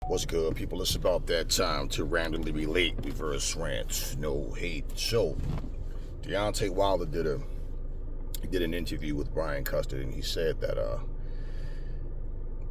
What's good, people? It's about that time to randomly relate, reverse rant, no hate. So, Deontay Wilder did an interview with Brian Custard, and he said that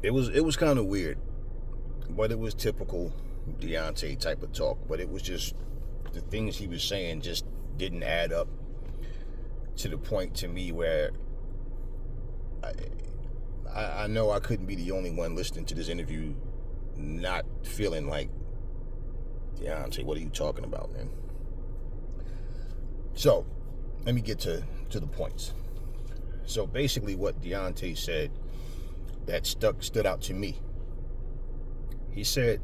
it was kind of weird, but it was typical Deontay type of talk. But it was just the things he was saying just didn't add up to the point to me where I know I couldn't be the only one listening to this interview not feeling like, Deontay, what are you talking about, man? So, let me get to the points. So basically what Deontay said that stood out to me. He said,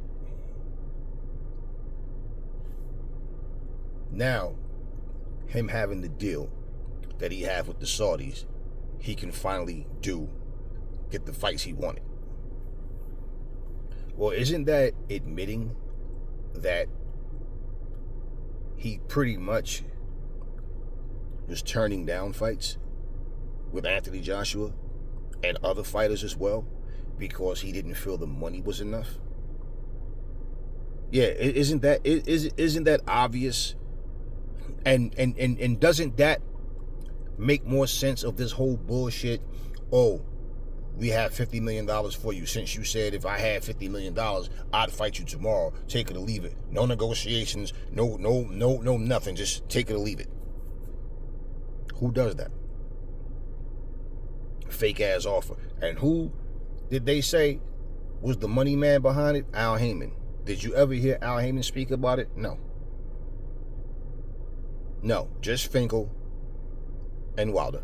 now, him having the deal that he had with the Saudis, he can finally get the fights he wanted. Well, isn't that admitting that he pretty much was turning down fights with Anthony Joshua and other fighters as well because he didn't feel the money was enough? Yeah, isn't that obvious? And doesn't that make more sense of this whole bullshit? Oh, we have $50 million for you. Since you said if I had $50 million, I'd fight you tomorrow. Take it or leave it. No negotiations. No, nothing. Just take it or leave it. Who does that? Fake ass offer. And who did they say was the money man behind it? Al Heyman. Did you ever hear Al Heyman speak about it? No. No. Just Finkel and Wilder.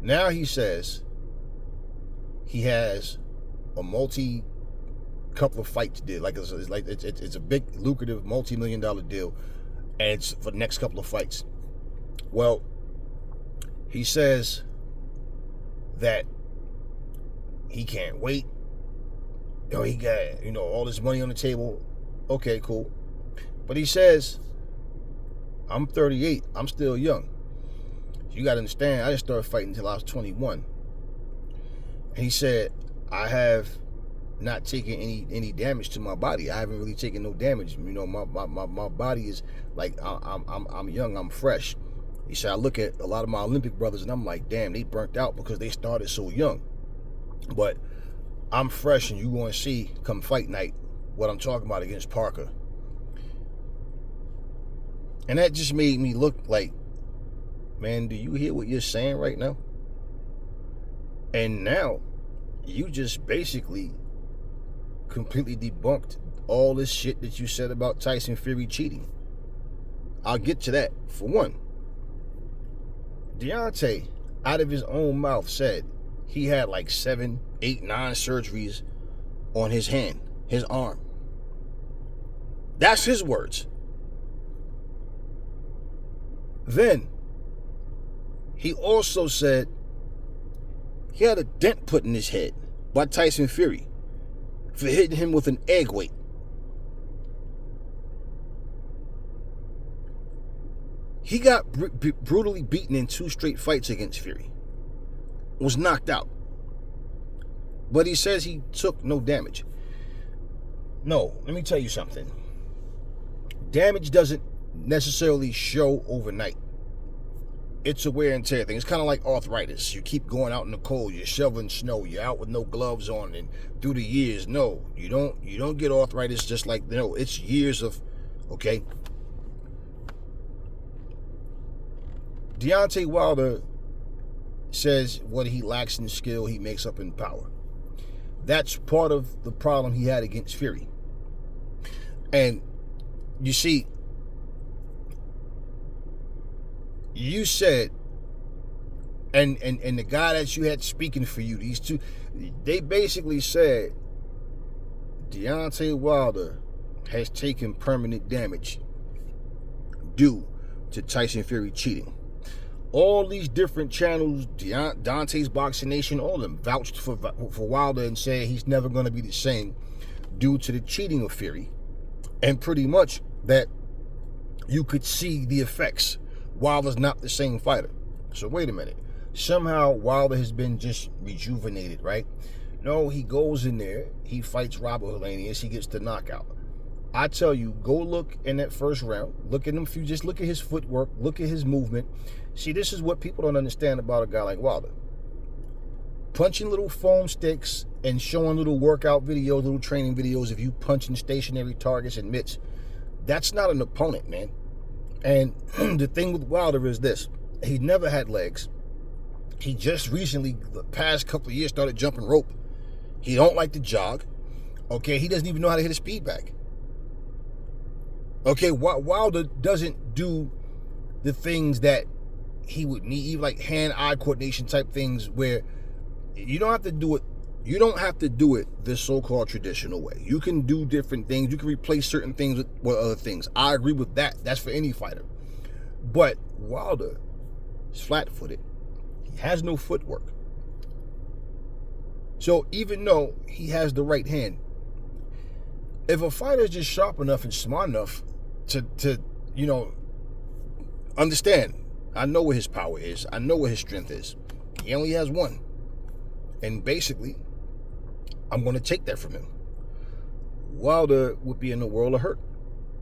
Now he says he has a couple of fights deal. It's a big, lucrative, multi-million-dollar deal, and it's for the next couple of fights. Well, he says that he can't wait. He got, all this money on the table. Okay, cool. But he says, I'm 38. I'm still young. You got to understand, I didn't start fighting until I was 21. And he said, I have not taken any damage to my body. I haven't really taken no damage. My body is like, I'm young, I'm fresh. He said, I look at a lot of my Olympic brothers and I'm like, damn, they burnt out because they started so young. But I'm fresh, and you're going to see come fight night what I'm talking about against Parker. And that just made me look like, man, do you hear what you're saying right now? And now, you just basically completely debunked all this shit that you said about Tyson Fury cheating. I'll get to that. For one, Deontay, out of his own mouth, said he had like 7, 8, 9 surgeries on his hand, his arm. That's his words. Then, he also said he had a dent put in his head by Tyson Fury for hitting him with an egg weight. He got brutally beaten in 2 straight fights against Fury. Was knocked out. But he says he took no damage. No, let me tell you something. Damage doesn't necessarily show overnight. It's a wear and tear thing. It's kind of like arthritis. You keep going out in the cold. You're shoveling snow. You're out with no gloves on, and through the years, no, you don't get arthritis just like, it's years of, okay. Deontay Wilder says what he lacks in skill, he makes up in power. That's part of the problem he had against Fury. And you see, you said, and the guy that you had speaking for you, these two, they basically said Deontay Wilder has taken permanent damage due to Tyson Fury cheating. All these different channels, Dante's Boxing Nation, all of them vouched for Wilder and said he's never going to be the same due to the cheating of Fury. And pretty much that you could see the effects. Wilder's not the same fighter. So wait a minute. Somehow Wilder has been just rejuvenated, right? No, he goes in there, he fights Robert Helenius, he gets the knockout. I tell you, go look in that first round. Look at him. If you just look at his footwork, look at his movement. See, this is what people don't understand about a guy like Wilder. Punching little foam sticks and showing little workout videos, little training videos of you punching stationary targets and mitts, that's not an opponent, man. And the thing with Wilder is this. He never had legs. He just recently, the past couple of years, started jumping rope. He don't like to jog. Okay, he doesn't even know how to hit a speed bag. Okay, Wilder doesn't do the things that he would need, even like hand-eye coordination type things where you don't have to do it. You don't have to do it the so-called traditional way. You can do different things. You can replace certain things with other things. I agree with that. That's for any fighter. But Wilder is flat-footed. He has no footwork. So even though he has the right hand, if a fighter is just sharp enough and smart enough to understand, I know what his power is. I know what his strength is. He only has one. And basically, I'm going to take that from him. Wilder would be in a world of hurt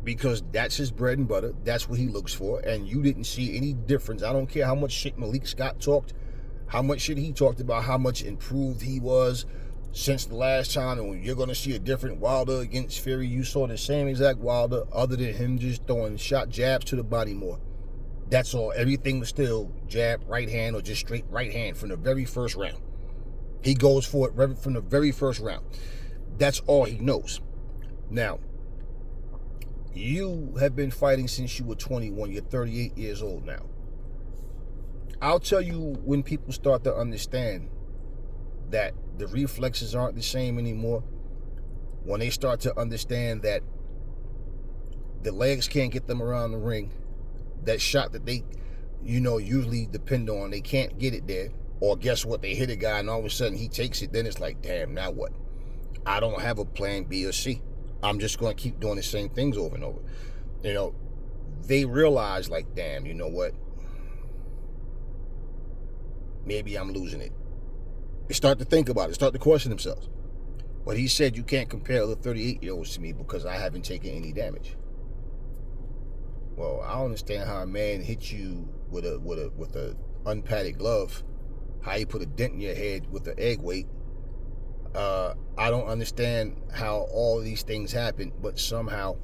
because that's his bread and butter. That's what he looks for. And you didn't see any difference. I don't care how much shit Malik Scott talked, how much shit he talked about, how much improved he was since the last time. And when you're going to see a different Wilder against Fury, you saw the same exact Wilder other than him just throwing shot jabs to the body more. That's all. Everything was still jab, right hand, or just straight right hand from the very first round. He goes for it from the very first round. That's all he knows. Now, you have been fighting since you were 21. You're 38 years old now. I'll tell you when people start to understand that the reflexes aren't the same anymore. When they start to understand that the legs can't get them around the ring. That shot that they, usually depend on, they can't get it there. Or guess what? They hit a guy and all of a sudden he takes it. Then it's like, damn, now what? I don't have a plan B or C. I'm just going to keep doing the same things over and over. They realize like, damn, you know what? Maybe I'm losing it. They start to think about it, start to question themselves. But he said you can't compare the 38-year-olds to me because I haven't taken any damage. Well, I don't understand how a man hits you with a unpadded glove, how he put a dent in your head with the egg weight. I don't understand how all these things happen, but somehow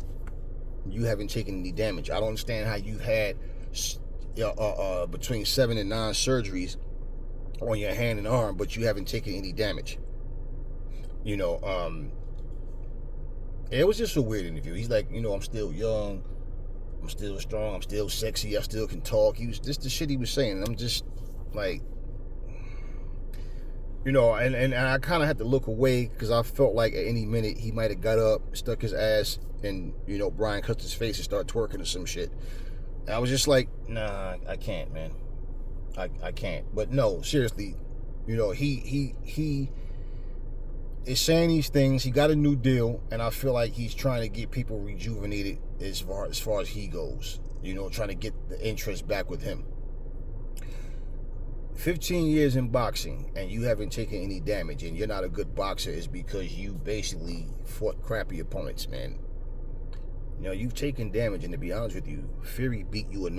you haven't taken any damage. I don't understand how you've had between 7 and 9 surgeries on your hand and arm, but you haven't taken any damage. It was just a weird interview. He's like, I'm still young, I'm still strong, I'm still sexy, I still can talk. He was just the shit he was saying. I'm just like, and I kind of had to look away because I felt like at any minute he might have got up, stuck his ass in, Brian Custer's face and started twerking or some shit. And I was just like, nah, I can't, man. I can't. But no, seriously, he is saying these things. He got a new deal, and I feel like he's trying to get people rejuvenated as far as he goes. Trying to get the interest back with him. 15 years in boxing, and you haven't taken any damage, and you're not a good boxer, is because you basically fought crappy opponents, man. You've taken damage, and to be honest with you, Fury beat you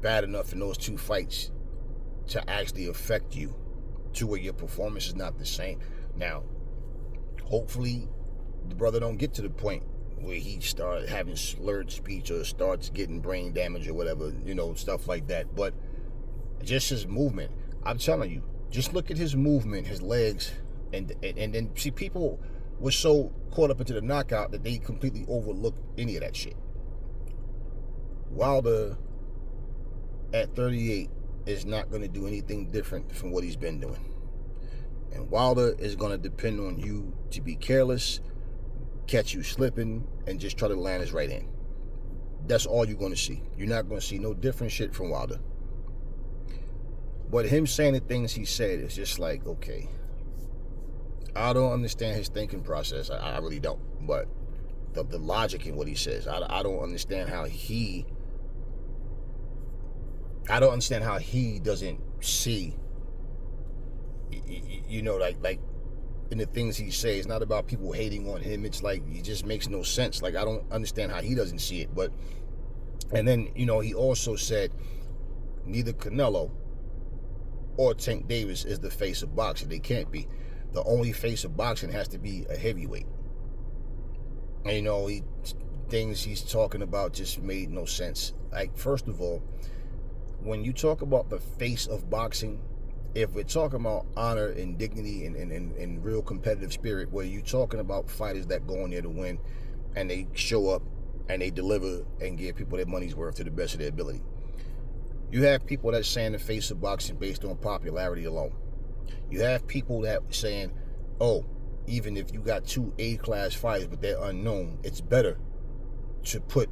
bad enough in those 2 fights to actually affect you to where your performance is not the same. Now, hopefully the brother don't get to the point where he starts having slurred speech or starts getting brain damage or whatever, stuff like that. But just his movement, I'm telling you, just look at his movement, his legs, and then see, people were so caught up into the knockout that they completely overlooked any of that shit. Wilder at 38 is not going to do anything different from what he's been doing. And Wilder is going to depend on you to be careless, catch you slipping, and just try to land his right hand. That's all you're going to see. You're not going to see no different shit from Wilder. But him saying the things he said is just like, okay, I don't understand his thinking process. I really don't. But the logic in what he says, I don't understand how he doesn't see, like in the things he says. It's not about people hating on him. It's like, it just makes no sense. Like, I don't understand how he doesn't see it. But, and then, you know, he also said neither Canelo or Tank Davis is the face of boxing. They can't be. The only face of boxing has to be a heavyweight. And, you know, things he's talking about just made no sense. Like, first of all, when you talk about the face of boxing, if we're talking about honor and dignity and real competitive spirit, where you're talking about fighters that go in there to win and they show up and they deliver and give people their money's worth to the best of their ability. You have people that saying the face of boxing based on popularity alone. You have people that saying, oh, even if you got 2 A-class fighters but they're unknown, it's better to put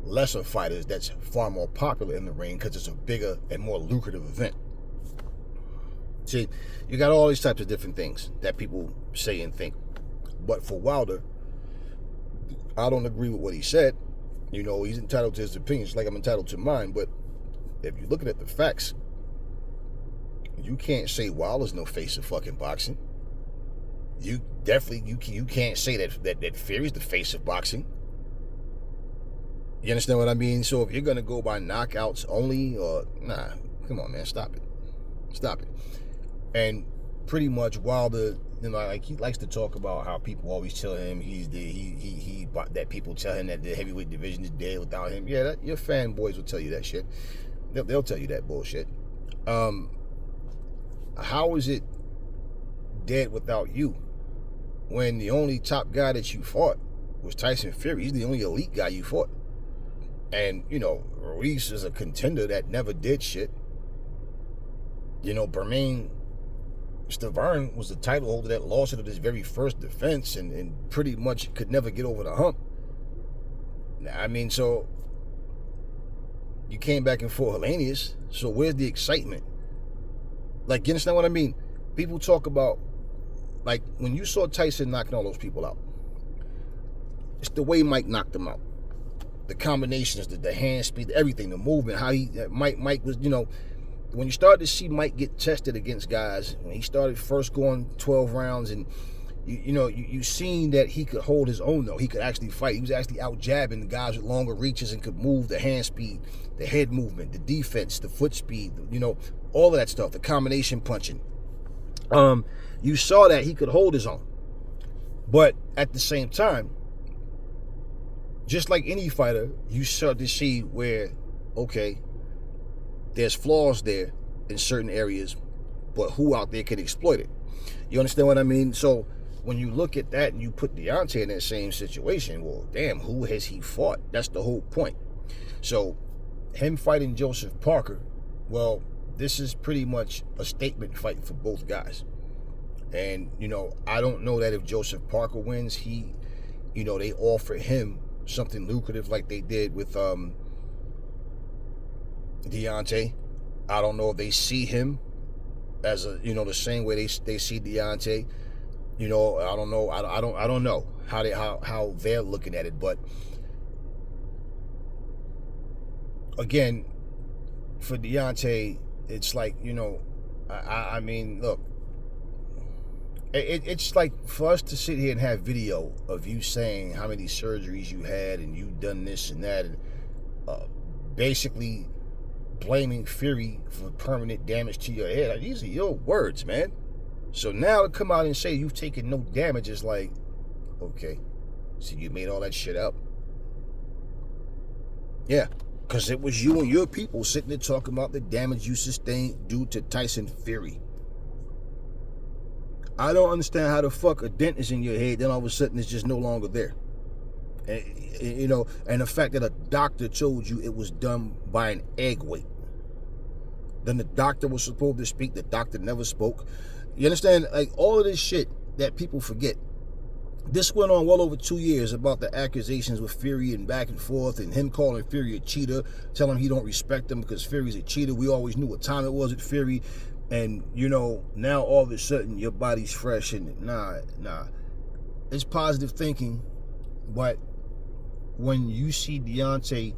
lesser fighters that's far more popular in the ring because it's a bigger and more lucrative event. See, you got all these types of different things that people say and think. But for Wilder, I don't agree with what he said. You know, he's entitled to his opinions like I'm entitled to mine. But if you're looking at the facts, you can't say Wilder's no face of fucking boxing. You definitely, you can't say that Fury's the face of boxing. You understand what I mean? So if you're going to go by knockouts only, or, nah, come on, man, stop it. Stop it. And pretty much Wilder, you know, like, he likes to talk about how people always tell him that people tell him that the heavyweight division is dead without him. Yeah, your fanboys will tell you that shit. They'll tell you that bullshit. How is it dead without you when the only top guy that you fought was Tyson Fury? He's the only elite guy you fought. And, you know, Ruiz is a contender that never did shit. You know, Bermain Stavern was the title holder that lost it at his very first defense and pretty much could never get over the hump. I mean, so you came back and fought Hellenius, so where's the excitement? Like, you understand what I mean? People talk about, like, when you saw Tyson knocking all those people out, it's the way Mike knocked them out. The combinations, the hand speed, everything, the movement, how Mike was, you know, when you started to see Mike get tested against guys, when he started first going 12 rounds, and you seen that he could hold his own, though. He could actually fight. He was actually out jabbing the guys with longer reaches and could move, the hand speed, the head movement, the defense, the foot speed, you know, all of that stuff, the combination punching. You saw that he could hold his own. But at the same time, just like any fighter, you start to see where, okay, there's flaws there in certain areas, but who out there can exploit it? You understand what I mean? So when you look at that and you put Deontay in that same situation, well, damn, who has he fought? That's the whole point. So him fighting Joseph Parker, well, this is pretty much a statement fight for both guys. And, you know, I don't know that if Joseph Parker wins, they offer him something lucrative like they did with Deontay. I don't know if they see him as the same way they see Deontay. You know, I don't know. I don't know how they're looking at it. But again, for Deontay, it's like, you know, I mean, look, it's like for us to sit here and have video of you saying how many surgeries you had and you done this and that, and basically blaming Fury for permanent damage to your head. These are your words, man. So now to come out and say you've taken no damage is like, okay, so you made all that shit up. Yeah, because it was you and your people sitting there talking about the damage you sustained due to Tyson Fury. I don't understand how the fuck a dent is in your head, then all of a sudden it's just no longer there. And, you know, and the fact that a doctor told you it was done by an egg weight. Then the doctor was supposed to speak, the doctor never spoke. You understand? Like, all of this shit that people forget. This went on well over 2 years about the accusations with Fury and back and forth, and him calling Fury a cheater, telling him he don't respect him because Fury's a cheater. We always knew what time it was at Fury. And, you know, now all of a sudden your body's fresh and nah. It's positive thinking, but when you see Deontay,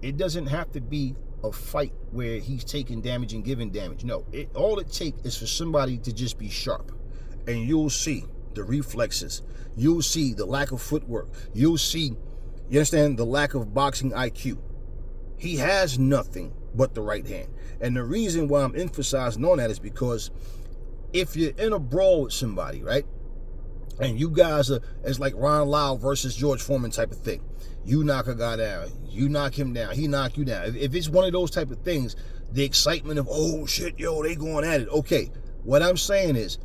it doesn't have to be a fight where he's taking damage and giving damage. No, all it takes is for somebody to just be sharp. And you'll see the reflexes. You'll see the lack of footwork. You'll see, you understand, the lack of boxing IQ. He has nothing but the right hand. And the reason why I'm emphasizing on that is because if you're in a brawl with somebody, right, and you guys are, it's like Ron Lyle versus George Foreman type of thing. You knock a guy down, you knock him down, he knock you down. If it's one of those type of things, the excitement of, oh shit, yo, they going at it. Okay, what I'm saying is,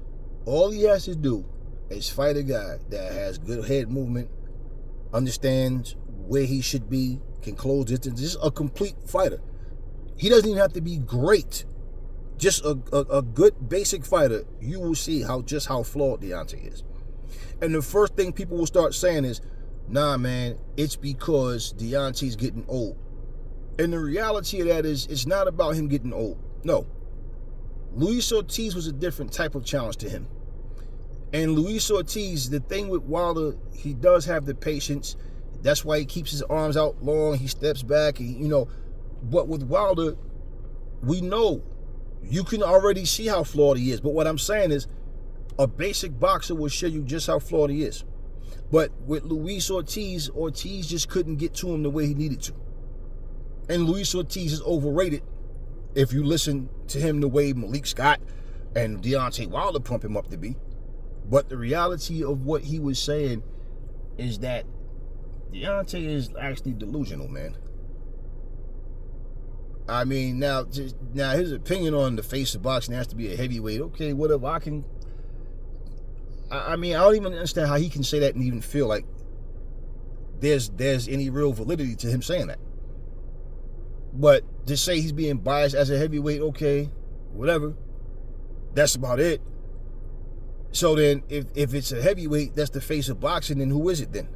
all he has to do is fight a guy that has good head movement, understands where he should be, can close distance, just a complete fighter. He doesn't even have to be great. Just a good basic fighter. You will see just how flawed Deontay is. And the first thing people will start saying is, nah, man, it's because Deontay's getting old. And the reality of that is, it's not about him getting old. No. Luis Ortiz was a different type of challenge to him. And Luis Ortiz, the thing with Wilder, he does have the patience. That's why he keeps his arms out long. He steps back, But with Wilder, we know, you can already see how flawed he is. But what I'm saying is, a basic boxer will show you just how flawed he is. But with Luis Ortiz, Ortiz just couldn't get to him the way he needed to. And Luis Ortiz is overrated if you listen to him the way Malik Scott and Deontay Wilder pump him up to be. But the reality of what he was saying is that Deontay is actually delusional, man. I mean, now his opinion on the face of boxing has to be a heavyweight. Okay, whatever. I mean, I don't even understand how he can say that and even feel like there's any real validity to him saying that. But to say he's being biased as a heavyweight, okay, whatever. That's about it. So then, if it's a heavyweight that's the face of boxing, then who is it then?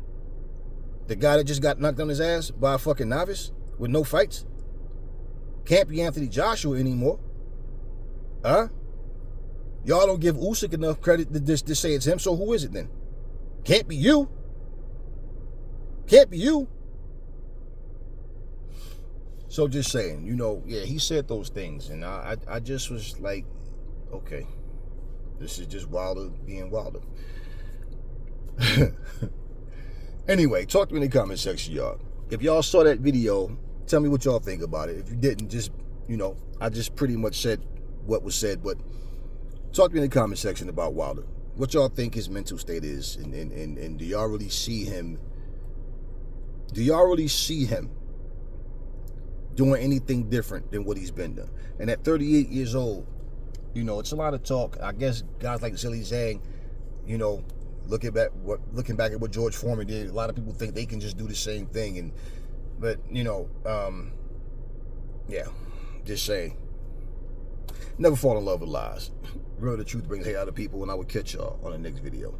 The guy that just got knocked on his ass by a fucking novice with no fights? Can't be Anthony Joshua anymore. Huh? Y'all don't give Usyk enough credit to say it's him, so who is it then? Can't be you. Can't be you. So just saying, yeah, he said those things, and I just was like, okay, this is just Wilder being Wilder. Anyway, talk to me in the comment section, y'all. If y'all saw that video, tell me what y'all think about it. If you didn't, just, I just pretty much said what was said, but talk to me in the comment section about Wilder. What y'all think his mental state is, and do y'all really see him? Do y'all really see him doing anything different than what he's been done? And at 38 years old, it's a lot of talk. I guess guys like Zilly Zhang, looking back at what George Foreman did, a lot of people think they can just do the same thing. But yeah, just saying. Never fall in love with lies. Remember, the truth brings hate out of people, and I will catch y'all on the next video.